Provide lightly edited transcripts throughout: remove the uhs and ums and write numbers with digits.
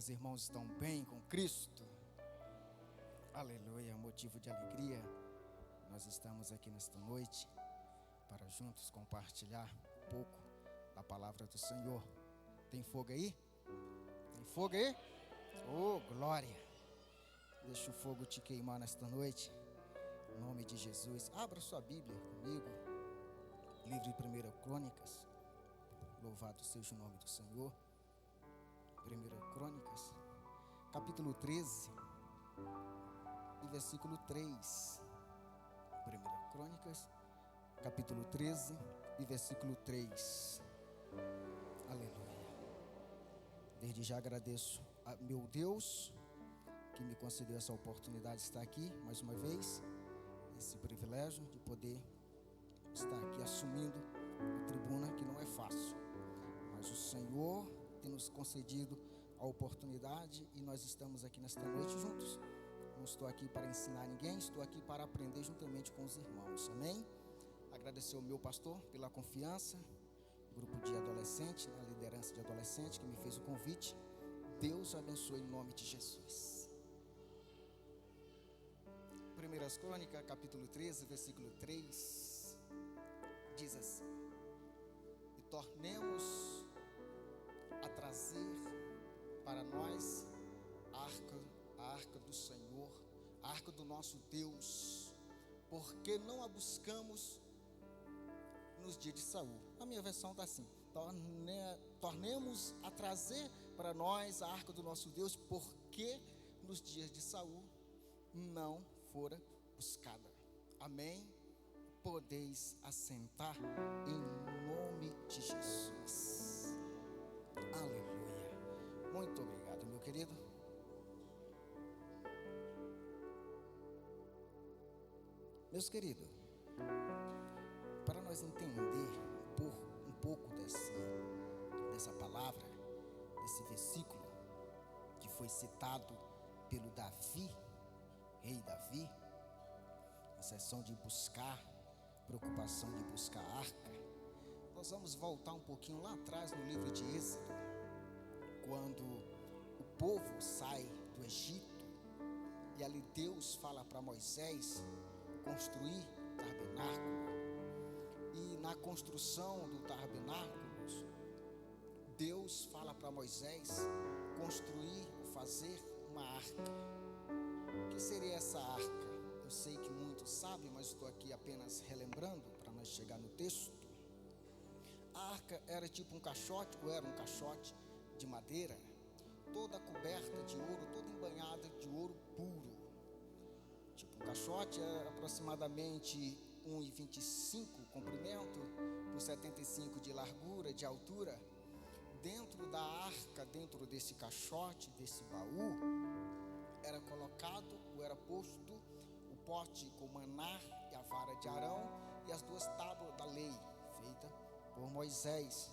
Os irmãos estão bem com Cristo? Aleluia, motivo de alegria. Nós estamos aqui nesta noite para juntos compartilhar um pouco da palavra do Senhor. Tem fogo aí? Tem fogo aí? Oh, glória! Deixa o fogo te queimar nesta noite. Em nome de Jesus. Abra sua Bíblia comigo. Livro de 1 Crônicas. Louvado seja o nome do Senhor. 1 Crônicas, capítulo 13 e versículo 3. 1 Crônicas, capítulo 13 e versículo 3. Aleluia. Desde já agradeço a meu Deus que me concedeu essa oportunidade de estar aqui mais uma vez, esse privilégio de poder estar aqui assumindo a tribuna, que não é fácil, mas o Senhor tem nos concedido a oportunidade e nós estamos aqui nesta noite juntos. Não estou aqui para ensinar ninguém, estou aqui para aprender juntamente com os irmãos, amém? Agradecer ao meu pastor pela confiança, grupo de adolescente, a liderança de adolescente que me fez o convite. Deus abençoe em nome de Jesus. 1 Crônicas, capítulo 13, versículo 3, diz assim: e tornemos a trazer para nós a arca do Senhor, a arca do nosso Deus, porque não a buscamos nos dias de Saul. A minha versão está assim: tornemos a trazer para nós a arca do nosso Deus, porque nos dias de Saul não fora buscada. Amém? Podeis assentar em nome de Jesus. Aleluia. Muito obrigado, meu querido. Meus queridos, para nós entender um pouco dessa palavra, desse versículo que foi citado pelo Davi, rei Davi, na sessão de buscar, preocupação de buscar a arca, nós vamos voltar um pouquinho lá atrás no livro de Êxodo, quando o povo sai do Egito e ali Deus fala para Moisés construir o tabernáculo. E na construção do tabernáculo, Deus fala para Moisés construir, fazer uma arca. O que seria essa arca? Eu sei que muitos sabem, mas estou aqui apenas relembrando para nós chegar no texto. A arca era tipo um caixote, ou era um caixote de madeira, toda coberta de ouro, toda embanhada de ouro puro. Tipo um caixote era aproximadamente 1,25 comprimento por 75 de largura, de altura. Dentro da arca, dentro desse caixote, desse baú, era colocado ou era posto o pote com maná e a vara de Arão e as duas tábuas da lei, feita por Moisés.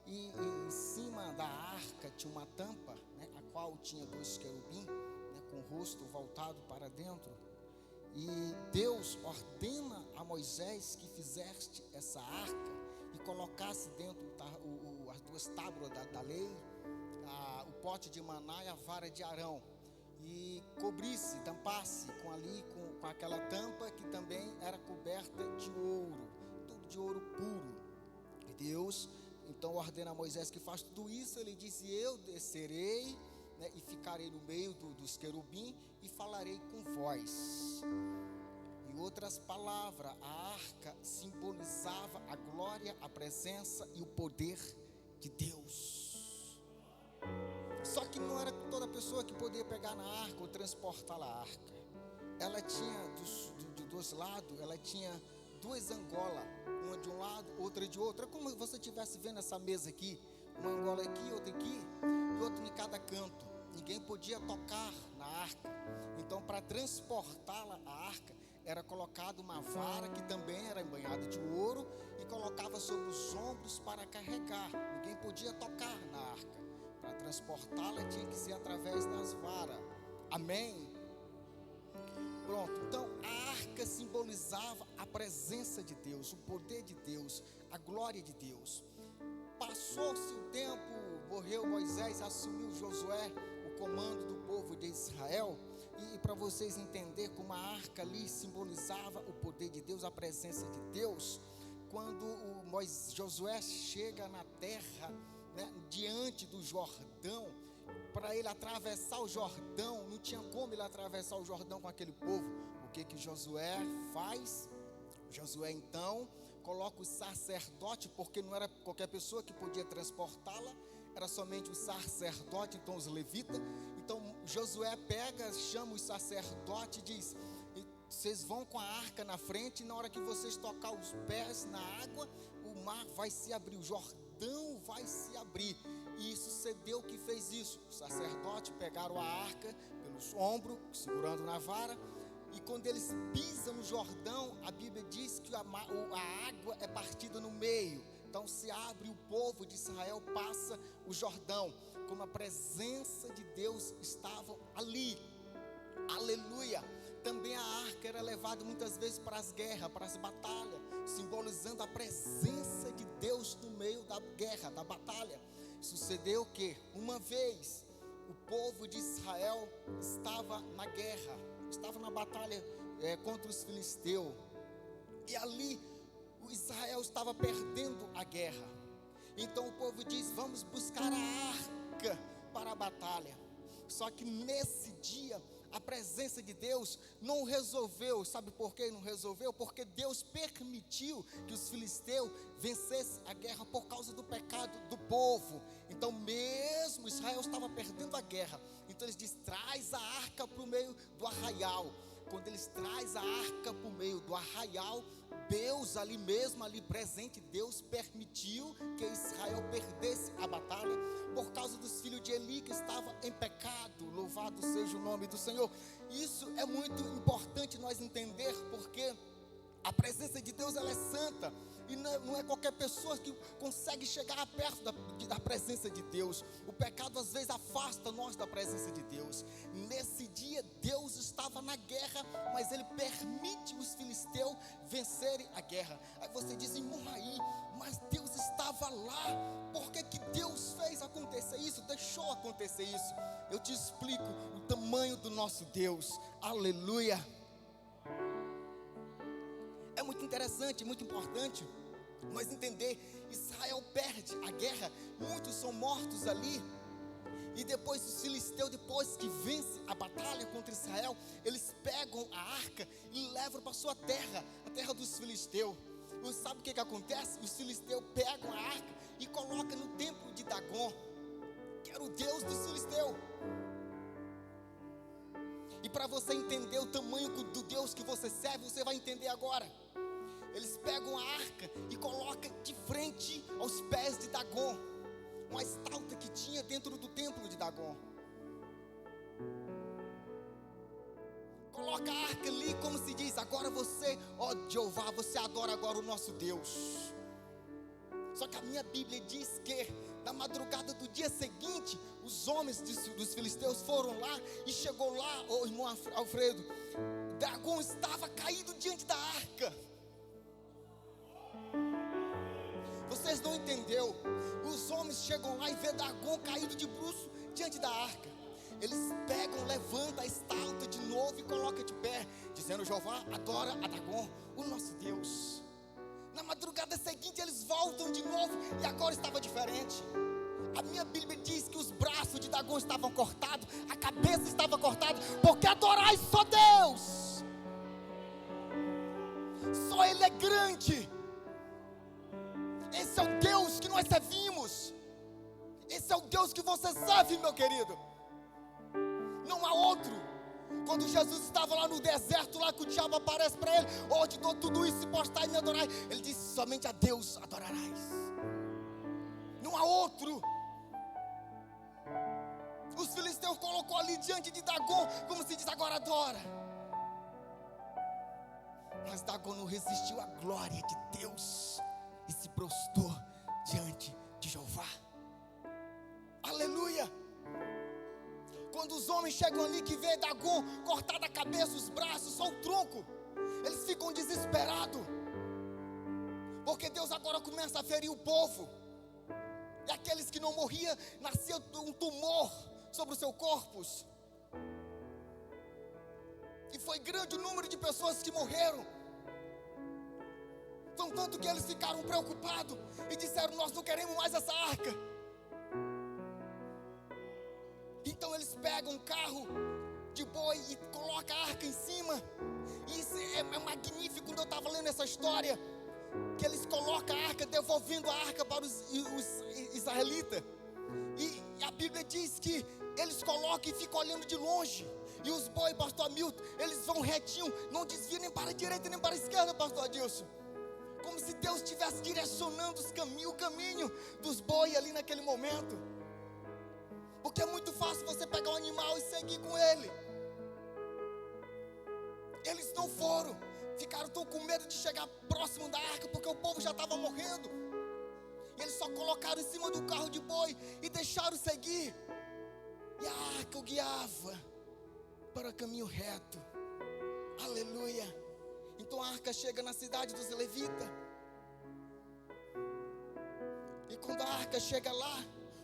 E em cima da arca tinha uma tampa, né, a qual tinha dois querubins, né, com o rosto voltado para dentro. E Deus ordena a Moisés que fizeste essa arca e colocasse dentro as duas tábuas da lei, o pote de maná e a vara de Arão, e cobrisse, tampasse com aquela tampa que também era coberta de ouro, tudo de ouro puro. E Deus então ordena a Moisés que faça tudo isso. Ele disse: eu descerei, né, e ficarei no meio dos querubins e falarei com vós. Em outras palavras, a arca simbolizava a glória, a presença e o poder de Deus. Só que não era toda pessoa que podia pegar na arca ou transportar a arca. Ela tinha dos dois lados, ela tinha duas angolas, uma de um lado, outra de outro. É como se você estivesse vendo essa mesa aqui, uma angola aqui, outra aqui, e outra em cada canto. Ninguém podia tocar na arca. Então, para transportá-la, a arca, era colocada uma vara que também era embanhada de ouro e colocava sobre os ombros para carregar. Ninguém podia tocar na arca. Para transportá-la tinha que ser através das varas. Amém? Pronto, então a arca simbolizava a presença de Deus, o poder de Deus, a glória de Deus. Passou-se o tempo, morreu Moisés, assumiu Josué, o comando do povo de Israel. E para vocês entenderem como a arca ali simbolizava o poder de Deus, a presença de Deus, quando Josué chega na terra, né, diante do Jordão, para ele atravessar o Jordão, não tinha como ele atravessar o Jordão com aquele povo. O que Josué faz? Josué então coloca o sacerdote, porque não era qualquer pessoa que podia transportá-la, era somente o sacerdote, então os levitas. Então Josué chama os sacerdotes e diz: vocês vão com a arca na frente, e na hora que vocês tocar os pés na água, o mar vai se abrir, o Jordão vai se abrir. E sucedeu que fez isso. Os sacerdotes pegaram a arca pelos ombros, segurando na vara, e quando eles pisam no Jordão, a Bíblia diz que a água é partida no meio. Então se abre, o povo de Israel passa o Jordão, como a presença de Deus estava ali. Aleluia. Também a arca era levada muitas vezes para as guerras, para as batalhas, simbolizando a presença de Deus no meio da guerra, da batalha. Sucedeu que uma vez o povo de Israel estava na guerra, estava na batalha contra os filisteus, e ali o Israel estava perdendo a guerra. Então o povo diz: vamos buscar a arca para a batalha. Só que nesse dia a presença de Deus não resolveu. Sabe por que não resolveu? Porque Deus permitiu que os filisteus vencessem a guerra por causa do pecado do povo. Então mesmo Israel estava perdendo a guerra, então eles dizem: traz a arca para o meio do arraial. Quando eles trazem a arca para o meio do arraial, Deus ali mesmo, ali presente, Deus permitiu que Israel perdesse a batalha por causa dos filhos de Eli que estavam em pecado. Louvado seja o nome do Senhor. Isso é muito importante nós entender, porque a presença de Deus, ela é santa, e não é qualquer pessoa que consegue chegar perto da presença de Deus. O pecado às vezes afasta nós da presença de Deus. Nesse dia Deus estava na guerra, mas Ele permite os filisteus vencerem a guerra. Aí você diz: irmão Raí, mas Deus estava lá, por que Deus fez acontecer isso, deixou acontecer isso? Eu te explico o tamanho do nosso Deus. Aleluia. É muito interessante, muito importante nós entender. Israel perde a guerra, muitos são mortos ali, e depois os filisteus, depois que vence a batalha contra Israel, eles pegam a arca e levam para sua terra, a terra dos filisteus. E sabe o que acontece? Os filisteus pegam a arca e colocam no templo de Dagon, que era o Deus dos filisteus. E para você entender o tamanho do Deus que você serve, você vai entender agora. Eles pegam a arca e colocam de frente aos pés de Dagon, uma estátua que tinha dentro do templo de Dagon. Coloca a arca ali, como se diz: agora você, ó Jeová, você adora agora o nosso Deus. Só que a minha Bíblia diz que na madrugada do dia seguinte, os homens dos filisteus foram lá, e chegou lá, ô irmão Alfredo, Dagon estava caído diante da arca. Vocês não entenderam? Os homens chegam lá e vê Dagon caído de bruços diante da arca. Eles pegam, levantam a estátua de novo e colocam de pé, dizendo: Jeová, adora a Dagon, o nosso Deus. Na madrugada seguinte eles voltam de novo, e agora estava diferente. A minha Bíblia diz que os braços de Dagon estavam cortados, a cabeça estava cortada, porque adorai só Deus. Só Ele é grande. Esse é o Deus que nós servimos. Esse é o Deus que você serve, meu querido. Não há outro. Quando Jesus estava lá no deserto, lá que o diabo aparece para ele: oh, te dou tudo isso se postar e me adorar. Ele disse: somente a Deus adorarás. Não há outro. Os filisteus colocou ali diante de Dagon, como se diz: agora adora. Mas Dagon não resistiu à glória de Deus e se prostrou diante de Jeová. Aleluia. Quando os homens chegam ali, que vê Dagon cortada a cabeça, os braços, só o tronco, eles ficam desesperados, porque Deus agora começa a ferir o povo. E aqueles que não morriam, nascia um tumor sobre o seu corpo. E foi grande o número de pessoas que morreram. Então, tanto que eles ficaram preocupados e disseram: nós não queremos mais essa arca. Então eles pegam um carro de boi e colocam a arca em cima. E isso é magnífico. Quando eu estava lendo essa história, que eles colocam a arca, devolvendo a arca para os israelitas. E a Bíblia diz que eles colocam e ficam olhando de longe. E os bois, pastor Hamilton, eles vão retinho, não desviam nem para a direita nem para a esquerda, pastor Adilson. Como se Deus estivesse direcionando o caminho dos bois ali naquele momento. Porque é muito fácil você pegar um animal e seguir com ele. Eles não foram, ficaram tão com medo de chegar próximo da arca, porque o povo já estava morrendo. E eles só colocaram em cima do carro de boi e deixaram seguir. E a arca o guiava para o caminho reto. Aleluia. Então a arca chega na cidade dos levitas. E quando a arca chega lá,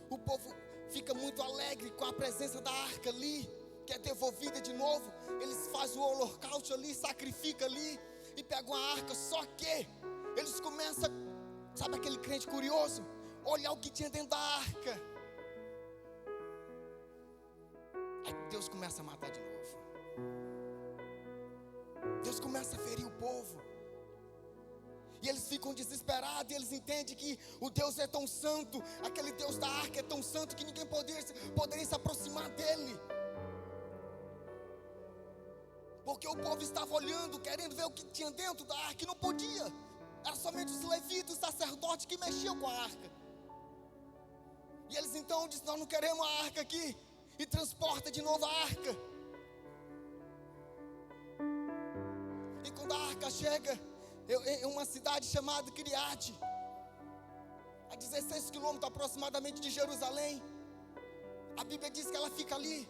o povo fica muito alegre com a presença da arca ali, que é devolvida de novo. Eles fazem o holocausto ali, sacrificam ali e pegam a arca. Só que eles começam, sabe aquele crente curioso? Olhar o que tinha dentro da arca. Aí Deus começa a matar de novo. Deus começa a ferir o povo. E eles ficam desesperados. E eles entendem que o Deus é tão santo, aquele Deus da arca é tão santo, que ninguém poderia se aproximar dele. Porque o povo estava olhando, querendo ver o que tinha dentro da arca, e não podia. Era somente os levitas, os sacerdotes, que mexiam com a arca. E eles então disseram: nós não queremos a arca aqui. E transporta de novo a arca. E quando a arca chega em uma cidade chamada Criate, a 16 quilômetros aproximadamente de Jerusalém, a Bíblia diz que ela fica ali.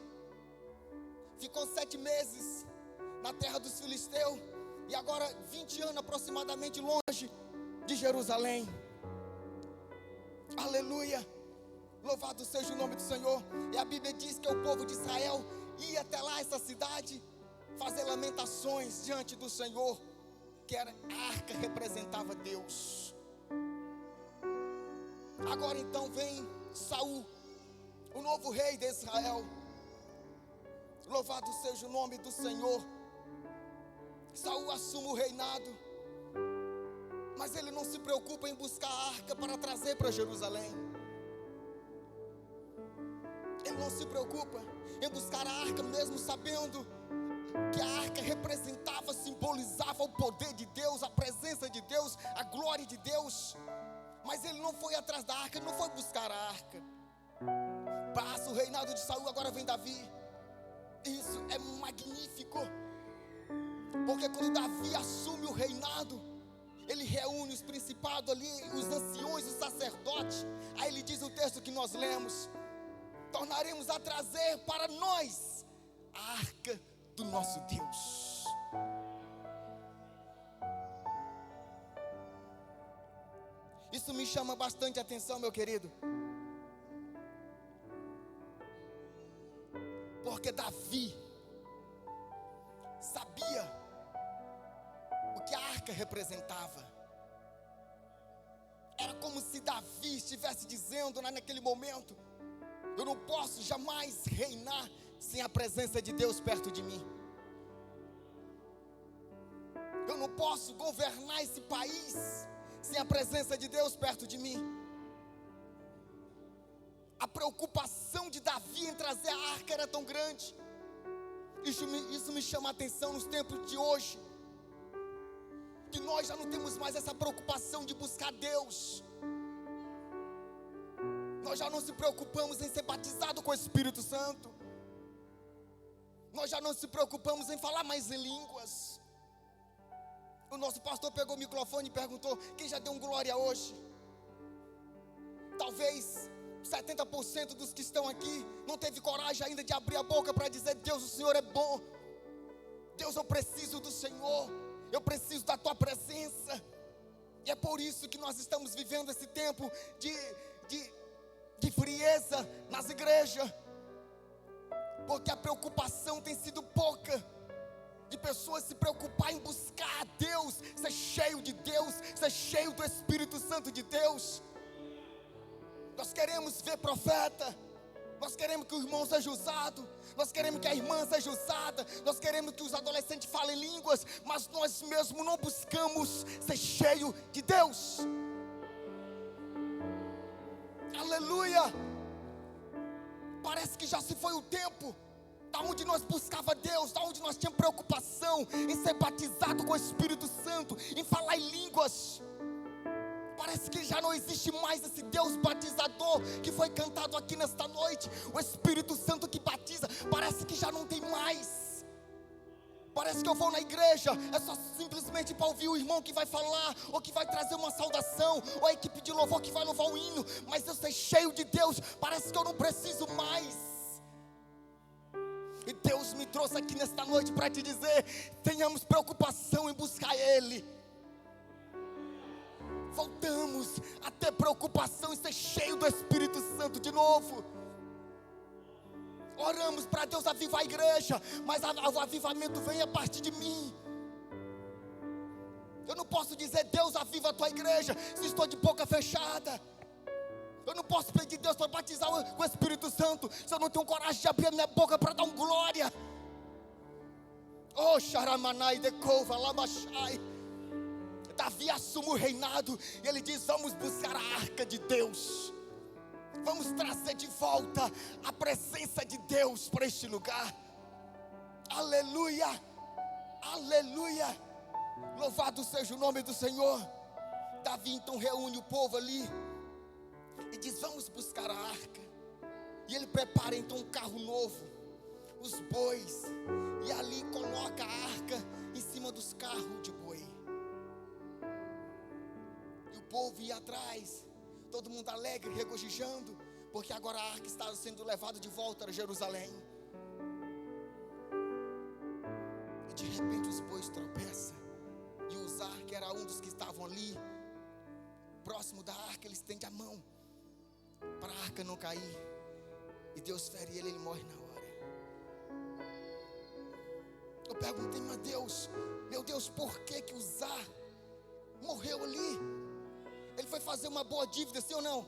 Ficou 7 meses na terra dos filisteus, e agora 20 anos aproximadamente longe de Jerusalém. Aleluia. Louvado seja o nome do Senhor. E a Bíblia diz que o povo de Israel ia até lá, essa cidade, fazer lamentações diante do Senhor, que a arca representava Deus. Agora então vem Saul, o novo rei de Israel. Louvado seja o nome do Senhor. Saul assume o reinado, mas ele não se preocupa em buscar a arca para trazer para Jerusalém. Ele não se preocupa em buscar a arca, mesmo sabendo que a arca representava, simbolizava o poder de Deus, a presença de Deus, a glória de Deus. Mas ele não foi atrás da arca, ele não foi buscar a arca. Passa o reinado de Saul, agora vem Davi. Isso é magnífico, porque quando Davi assume o reinado, ele reúne os principados ali, os anciões, os sacerdotes. Aí ele diz o texto que nós lemos: tornaremos a trazer para nós a arca do nosso Deus. Isso me chama bastante atenção, meu querido, porque Davi sabia o que a arca representava. Era como se Davi estivesse dizendo naquele momento: eu não posso jamais reinar sem a presença de Deus perto de mim. Eu não posso governar esse país sem a presença de Deus perto de mim. A preocupação de Davi em trazer a arca era tão grande. Isso me chama a atenção nos tempos de hoje, que nós já não temos mais essa preocupação de buscar Deus. Nós já não se preocupamos em ser batizado com o Espírito Santo. Nós já não se preocupamos em falar mais em línguas. O nosso pastor pegou o microfone e perguntou: quem já deu um glória hoje? Talvez 70% dos que estão aqui não teve coragem ainda de abrir a boca para dizer: Deus, o Senhor é bom. Deus, eu preciso do Senhor. Eu preciso da Tua presença. E é por isso que nós estamos vivendo esse tempo de frieza nas igrejas. porque a preocupação tem sido pouca, de pessoas se preocupar em buscar a Deus, ser cheio de Deus, ser cheio do Espírito Santo de Deus. Nós queremos ver profeta, nós queremos que o irmão seja usado, nós queremos que a irmã seja usada, nós queremos que os adolescentes falem línguas, mas nós mesmos não buscamos ser cheio de Deus. Aleluia! Parece que já se foi o tempo da onde nós buscava Deus, da onde nós tínhamos preocupação em ser batizado com o Espírito Santo, em falar em línguas. Parece que já não existe mais esse Deus batizador que foi cantado aqui nesta noite. O Espírito Santo que batiza, parece que já não tem mais. Parece que eu vou na igreja, é só simplesmente para ouvir o irmão que vai falar, ou que vai trazer uma saudação, ou a equipe de louvor que vai louvar o hino. Mas eu ser cheio de Deus, parece que eu não preciso mais. E Deus me trouxe aqui nesta noite para te dizer: tenhamos preocupação em buscar Ele. Voltamos a ter preocupação em ser cheio do Espírito Santo de novo. Oramos para Deus avivar a igreja, mas o avivamento vem a partir de mim. Eu não posso dizer: Deus aviva a tua igreja, se estou de boca fechada. Eu não posso pedir Deus para batizar com o Espírito Santo, se eu não tenho coragem de abrir a minha boca para dar glória. Oh, Sharamanai de Kova, Lamachai. Davi assume o reinado e ele diz: vamos buscar a arca de Deus, vamos trazer de volta a presença de Deus para este lugar. Aleluia, aleluia, louvado seja o nome do Senhor. Davi então reúne o povo ali e diz: vamos buscar a arca. E ele prepara então um carro novo, os bois, e ali coloca a arca em cima dos carros de boi. E o povo ia atrás, todo mundo alegre, regozijando, porque agora a arca estava sendo levada de volta a Jerusalém. E de repente os bois tropeçam, e Uzá, que era um dos que estavam ali próximo da arca, ele estende a mão para a arca não cair, e Deus fere ele, ele morre na hora. Eu perguntei: meu Deus, por que Uzá morreu ali? Ele foi fazer uma boa dívida, sim ou não?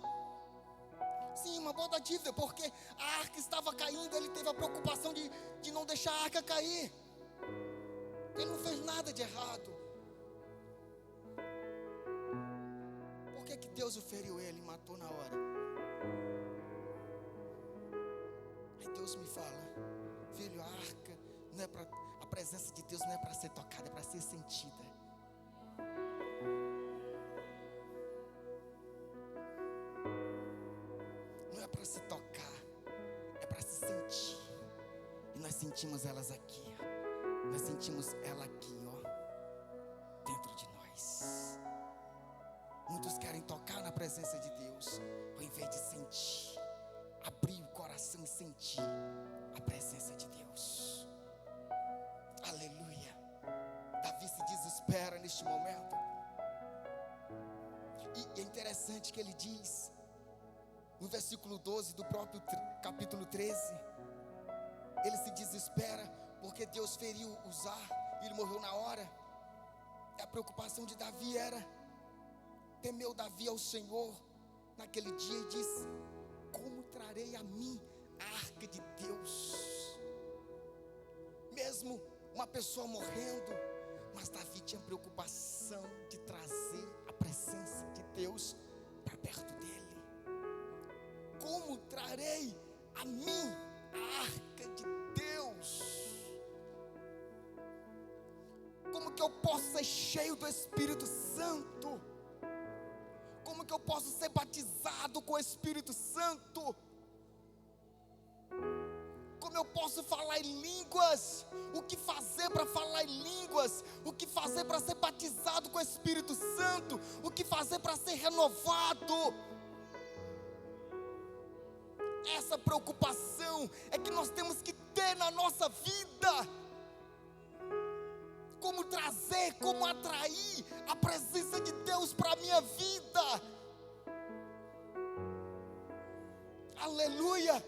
Sim, uma boa dívida, porque a arca estava caindo, ele teve a preocupação de não deixar a arca cair. Ele não fez nada de errado. Por que Deus o feriu ele e matou na hora? Aí Deus me fala: filho, a arca não é para, a presença de Deus não é para ser tocada, é para ser sentida. Não é para se tocar, é para se sentir. E nós sentimos elas aqui, ó. Nós sentimos ela aqui, ó, dentro de nós. Muitos querem tocar na presença de Deus, ao invés de sentir, abrir o coração e sentir a presença de Deus. Aleluia. Davi se desespera neste momento. E é interessante que ele diz, no versículo 12 do próprio capítulo 13, ele se desespera porque Deus feriu Uzá e ele morreu na hora. E a preocupação de Davi era: temeu Davi ao Senhor naquele dia e disse: como trarei a mim a arca de Deus? Mesmo uma pessoa morrendo, mas Davi tinha preocupação de trazer a presença de Deus para perto dele. Como trarei a mim a arca de Deus? Como que eu posso ser cheio do Espírito Santo? Como que eu posso ser batizado com o Espírito Santo? Como eu posso falar em línguas? O que fazer para falar em línguas? O que fazer para ser batizado com o Espírito Santo? O que fazer para ser renovado? Essa preocupação é que nós temos que ter na nossa vida. Como trazer, como atrair a presença de Deus para a minha vida. Aleluia.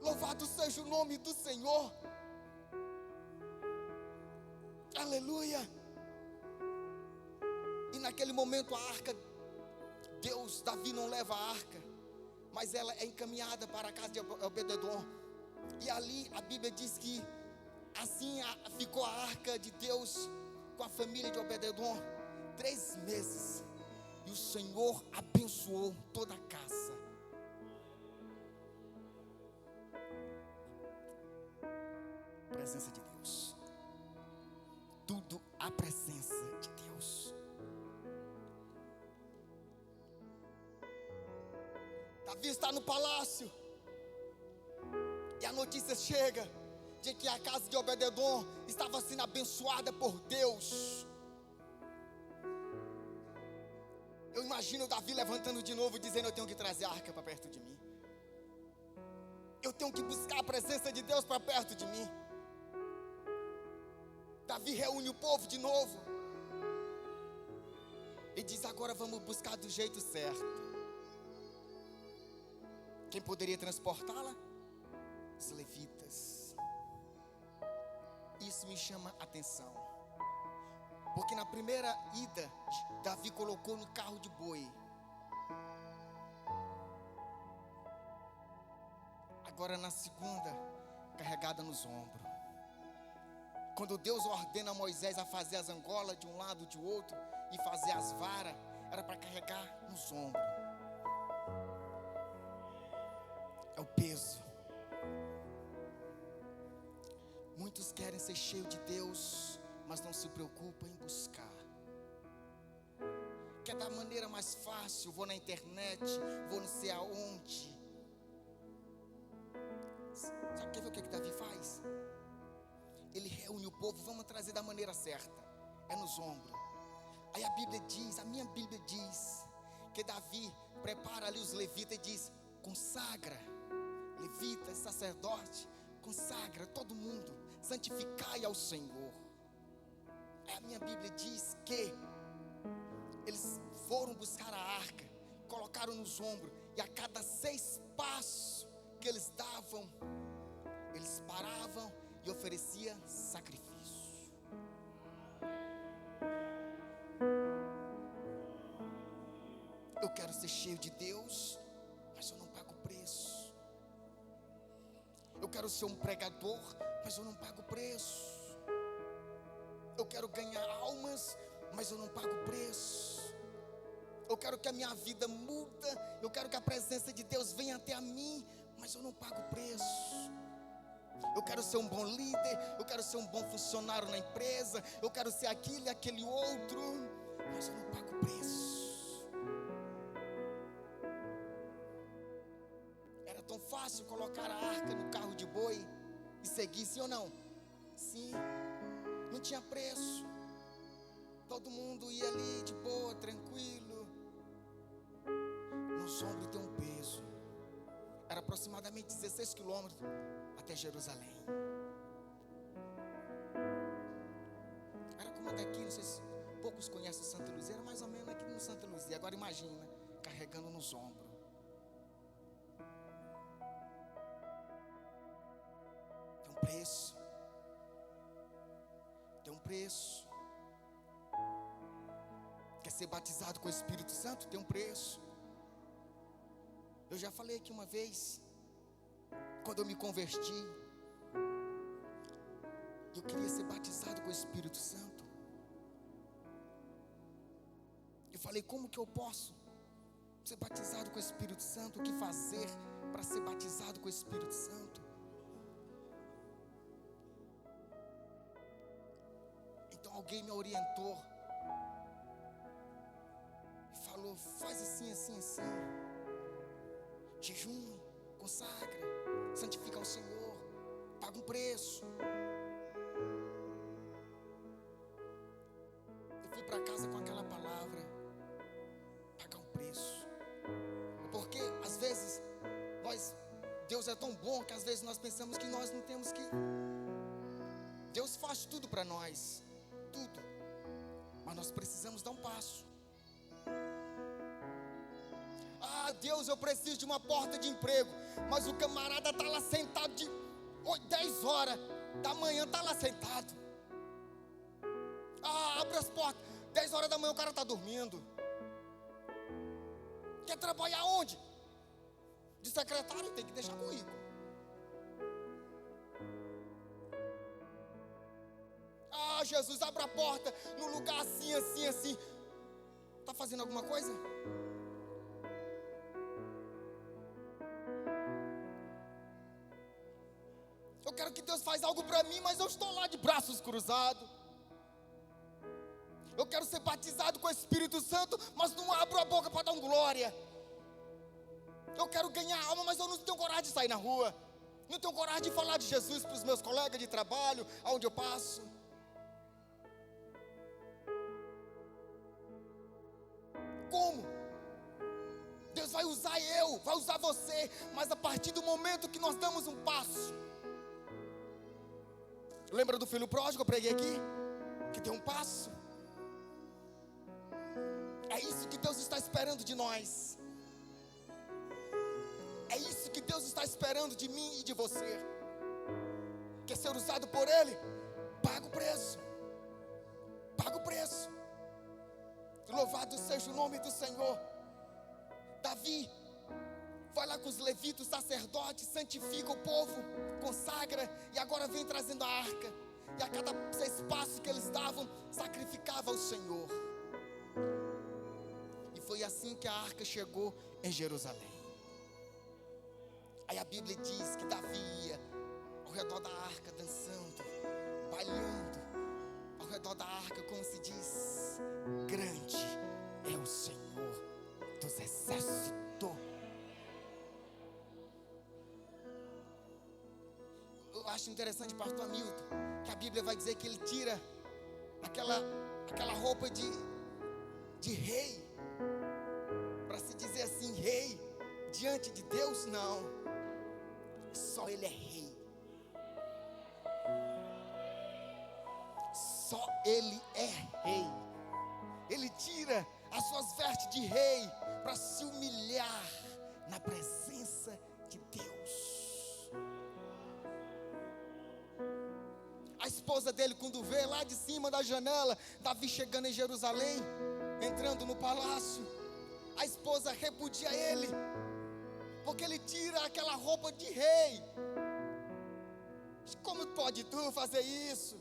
Louvado seja o nome do Senhor. Aleluia. E naquele momento a arca, Davi não leva a arca, mas ela é encaminhada para a casa de Obed-edom. E ali a Bíblia diz que assim ficou a arca de Deus com a família de Obed-edom 3 meses. E o Senhor abençoou toda a casa. Presença de Deus. Tudo a presença de Deus. Davi está no palácio. E a notícia chega de que a casa de Obed-edom estava sendo abençoada por Deus. Eu imagino Davi levantando de novo, dizendo: eu tenho que trazer a arca para perto de mim. Eu tenho que buscar a presença de Deus para perto de mim. Davi reúne o povo de novo e diz: agora vamos buscar do jeito certo. Quem poderia transportá-la? Os levitas. Isso me chama a atenção, porque na primeira ida Davi colocou no carro de boi. Agora na segunda, carregada nos ombros. Quando Deus ordena a Moisés a fazer as angolas de um lado e de outro, e fazer as varas, era para carregar nos ombros. É o peso. Muitos querem ser cheios de Deus, mas não se preocupam em buscar. Quer da maneira mais fácil, vou na internet, vou não sei aonde. Sabe, quer ver o que Davi faz? Ele reúne o povo, vamos trazer da maneira certa, é nos ombros. Aí a Bíblia diz, a minha Bíblia diz, que Davi prepara ali os levitas e diz: consagra, levitas, sacerdote, consagra todo mundo, santificai ao Senhor. Aí a minha Bíblia diz que eles foram buscar a arca, colocaram nos ombros, e a cada 6 passos que eles davam, eles paravam e oferecia sacrifício. Eu quero ser cheio de Deus, mas eu não pago preço. Eu quero ser um pregador, mas eu não pago preço. Eu quero ganhar almas, mas eu não pago preço. Eu quero que a minha vida muda. Eu quero que a presença de Deus venha até a mim, mas eu não pago preço. Eu quero ser um bom líder, eu quero ser um bom funcionário na empresa, eu quero ser aquilo e aquele outro, mas eu não pago preço. Era tão fácil colocar a arca no carro de boi e seguir, sim ou não? Sim, não tinha preço. Todo mundo ia ali de boa, tranquilo. Nos ombros tem um peso. Era aproximadamente 16 quilômetros até Jerusalém. Era como daqui, não sei se poucos conhecem Santa Luzia, era mais ou menos aqui no Santa Luzia. Agora imagina, carregando nos ombros. Tem um preço. Tem um preço. Quer ser batizado com o Espírito Santo? Tem um preço. Eu já falei aqui uma vez, quando eu me converti, eu queria ser batizado com o Espírito Santo. Eu falei: como que eu posso ser batizado com o Espírito Santo? O que fazer para ser batizado com o Espírito Santo? Então alguém me orientou e falou: faz assim, assim, assim. Jejum, consagra, santifica ao Senhor, paga um preço. Eu fui para casa com aquela palavra: pagar um preço. Porque às vezes Deus é tão bom que às vezes nós pensamos que nós não temos que. Deus faz tudo para nós, tudo, mas nós precisamos dar um passo. Deus, eu preciso de uma porta de emprego. Mas o camarada está lá sentado de 10 horas da manhã, está lá sentado. Abre as portas. 10 horas da manhã o cara está dormindo. Quer trabalhar onde? De secretário, tem que deixar currículo. Jesus, abre a porta no lugar assim, assim, assim. Está fazendo alguma coisa? Eu quero que Deus faça algo para mim, mas eu estou lá de braços cruzados. Eu quero ser batizado com o Espírito Santo, mas não abro a boca para dar um glória. Eu quero ganhar alma, mas eu não tenho coragem de sair na rua. Não tenho coragem de falar de Jesus para os meus colegas de trabalho, aonde eu passo. Como? Deus vai usar vai usar você, mas a partir do momento que nós damos um passo. Lembra do filho pródigo, eu preguei aqui? Que deu um passo. É isso que Deus está esperando de nós. É isso que Deus está esperando de mim e de você. Quer ser usado por Ele? Paga o preço. Paga o preço. Louvado seja o nome do Senhor. Davi vai lá com os levitas, sacerdotes, santifica o povo, consagra, e agora vem trazendo a arca. E a cada espaço que eles davam, sacrificava ao Senhor. E foi assim que a arca chegou em Jerusalém. Aí a Bíblia diz que Davi ia ao redor da arca, dançando, bailando, ao redor da arca, como se diz: grande é o Senhor dos exércitos. Eu acho interessante, pastor Hamilton, que a Bíblia vai dizer que ele tira aquela roupa de rei, para se dizer assim, rei, diante de Deus. Não, só ele é rei. Só ele é rei. Ele tira as suas vestes de rei para se humilhar na presença de Deus. A esposa dele, quando vê lá de cima da janela Davi chegando em Jerusalém, entrando no palácio, a esposa repudia ele, porque ele tira aquela roupa de rei. Como pode tu fazer isso?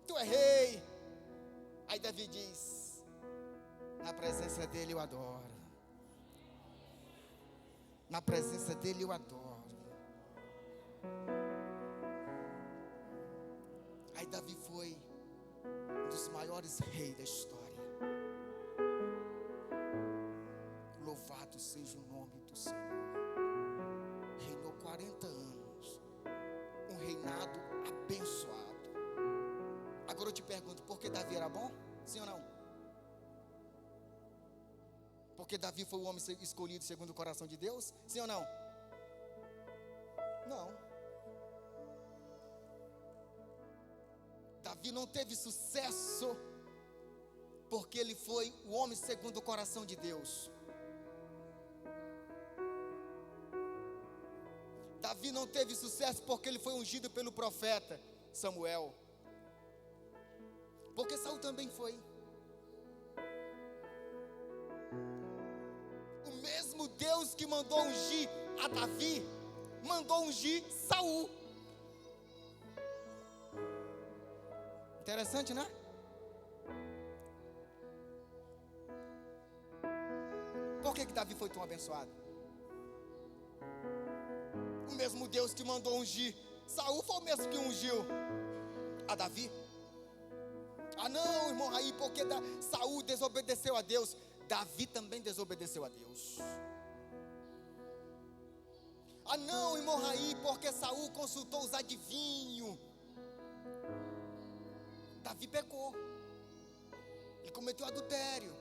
Tu é rei. Aí Davi diz: na presença dele eu adoro. Na presença dele eu adoro. Aí Davi foi um dos maiores reis da história. Louvado seja o nome do Senhor. Reinou 40 anos. Um reinado abençoado. Agora eu te pergunto, por que Davi era bom? Sim ou não? Porque Davi foi o homem escolhido segundo o coração de Deus? Sim ou não? Não. Davi não teve sucesso porque ele foi o homem segundo o coração de Deus. Davi não teve sucesso porque ele foi ungido pelo profeta Samuel. Porque Saul também foi. O mesmo Deus que mandou ungir a Davi, mandou ungir Saul. Interessante, né? Por que Davi foi tão abençoado? O mesmo Deus que mandou ungir Saul foi o mesmo que ungiu a Davi. Ah não, irmão Raí, porque Saul desobedeceu a Deus, Davi também desobedeceu a Deus. Ah não, irmão Raí, porque Saul consultou os adivinhos, Davi pecou. Ele cometeu adultério.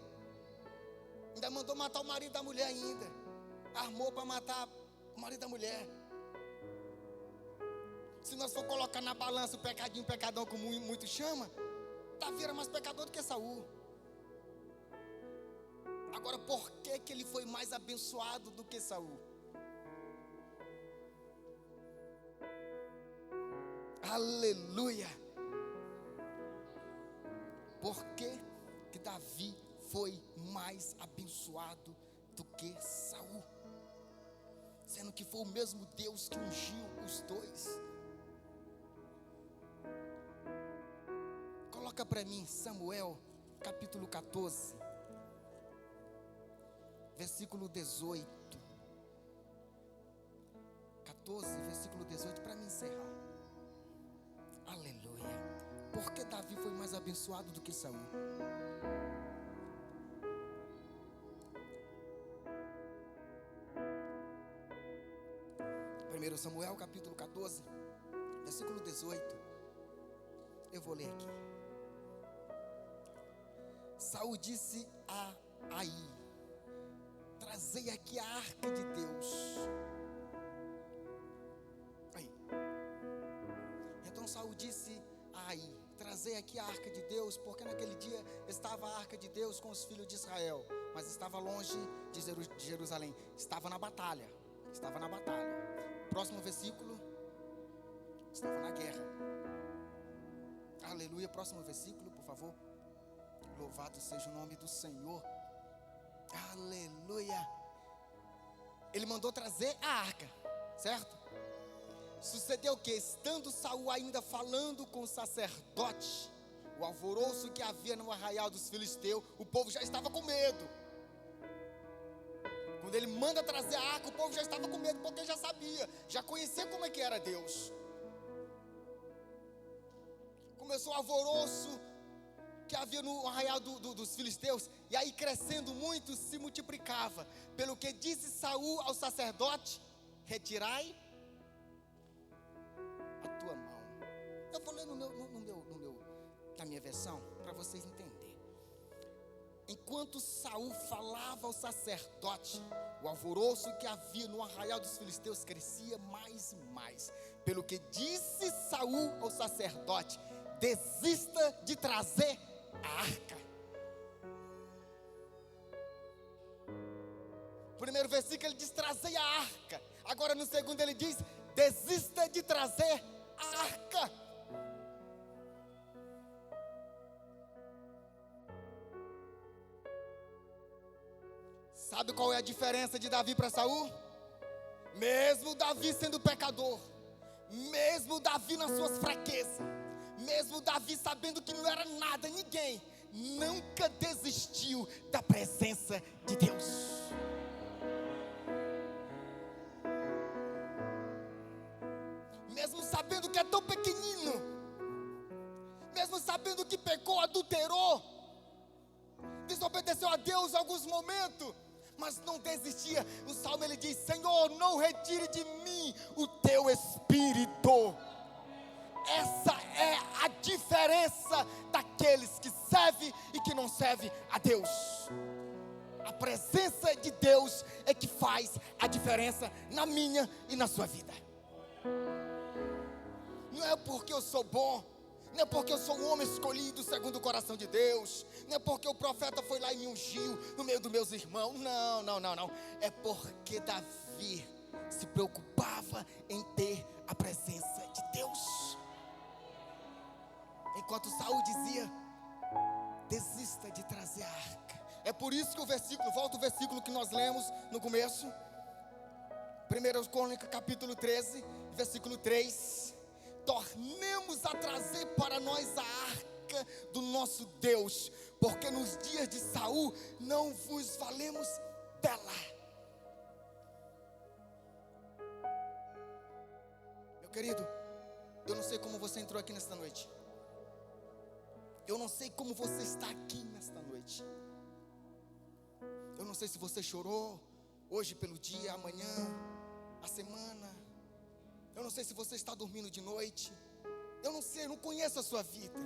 Ainda mandou matar o marido da mulher ainda. Armou para matar o marido da mulher. Se nós for colocar na balança o pecadinho, o pecadão, como muito chama, Davi era mais pecador do que Saul. Agora, por que ele foi mais abençoado do que Saul? Aleluia! Por que Davi foi mais abençoado do que Saul? Sendo que foi o mesmo Deus que ungiu os dois. Coloca para mim Samuel, capítulo 14, versículo 18. 14, versículo 18, para me encerrar. Aleluia. Por que Davi foi mais abençoado do que Saul? Primeiro Samuel, capítulo 14, versículo 18. Eu vou ler aqui. Saul disse a Aí: trazei aqui a arca de Deus. Aí. Então Saul disse a Aí: trazei aqui a arca de Deus, porque naquele dia estava a arca de Deus com os filhos de Israel, mas estava longe de Jerusalém, estava na batalha. Próximo versículo, estava na guerra. Aleluia, próximo versículo, por favor. Louvado seja o nome do Senhor. Aleluia. Ele mandou trazer a arca, certo? Sucedeu o que? Estando Saul ainda falando com o sacerdote, o alvoroço que havia no arraial dos filisteus, o povo já estava com medo. Quando ele manda trazer a arca, o povo já estava com medo, porque já sabia, já conhecia como é que era Deus. Começou o alvoroço que havia no arraial dos filisteus, e aí crescendo muito, se multiplicava. Pelo que disse Saul ao sacerdote: retirai a tua mão. Eu vou ler na minha versão, para vocês entenderem. Enquanto Saul falava ao sacerdote, o alvoroço que havia no arraial dos filisteus crescia mais e mais. Pelo que disse Saul ao sacerdote: desista de trazer a arca. Primeiro versículo ele diz: trazei a arca. Agora no segundo ele diz: desista de trazer a arca. Sabe qual é a diferença de Davi para Saul? Mesmo Davi sendo pecador, mesmo Davi nas suas fraquezas, mesmo Davi sabendo que não era nada, ninguém, nunca desistiu da presença de Deus. Mesmo sabendo que é tão pequenino, mesmo sabendo que pecou, adulterou, desobedeceu a Deus em alguns momentos, mas não desistia. O salmo ele diz: Senhor, não retire de mim o teu espírito. Essa é a diferença daqueles que servem e que não servem a Deus. A presença de Deus é que faz a diferença na minha e na sua vida. Não é porque eu sou bom, não é porque eu sou um homem escolhido segundo o coração de Deus, não é porque o profeta foi lá e me ungiu no meio dos meus irmãos. Não. É porque Davi se preocupava em ter a presença de Deus. Enquanto Saul dizia: desista de trazer a arca. É por isso que o versículo, volta o versículo que nós lemos no começo, 1 Crônicas capítulo 13, versículo 3. Tornemos a trazer para nós a arca do nosso Deus, porque nos dias de Saul não vos valemos dela. Meu querido, eu não sei como você entrou aqui nesta noite. Eu não sei como você está aqui nesta noite. Eu não sei se você chorou hoje pelo dia, amanhã, a semana. Eu não sei se você está dormindo de noite. Eu não sei, eu não conheço a sua vida.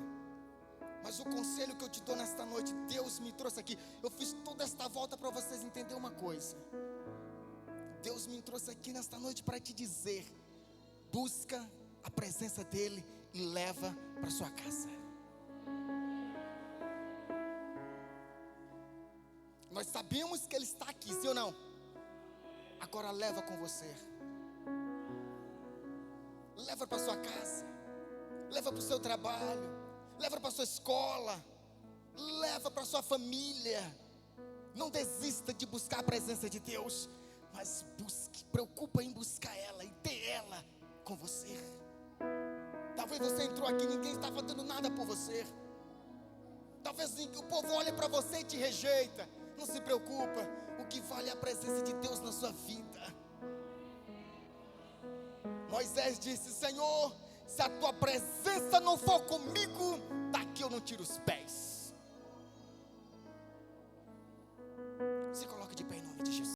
Mas o conselho que eu te dou nesta noite, Deus me trouxe aqui. Eu fiz toda esta volta para vocês entenderem uma coisa. Deus me trouxe aqui nesta noite para te dizer: busca a presença dEle e leva para sua casa. Nós sabemos sabemos que Ele está aqui, sim ou não? Agora leva com você. Leva para sua casa. Leva para o seu trabalho. Leva para sua escola. Leva para sua família. Não desista de buscar a presença de Deus, mas busque, preocupa em buscar ela e ter ela com você. Talvez você entrou aqui e ninguém está fazendo nada por você. Talvez o povo olhe para você e te rejeita. Não se preocupa, o que vale é a presença de Deus na sua vida. Moisés disse: Senhor, se a tua presença não for comigo, daqui eu não tiro os pés.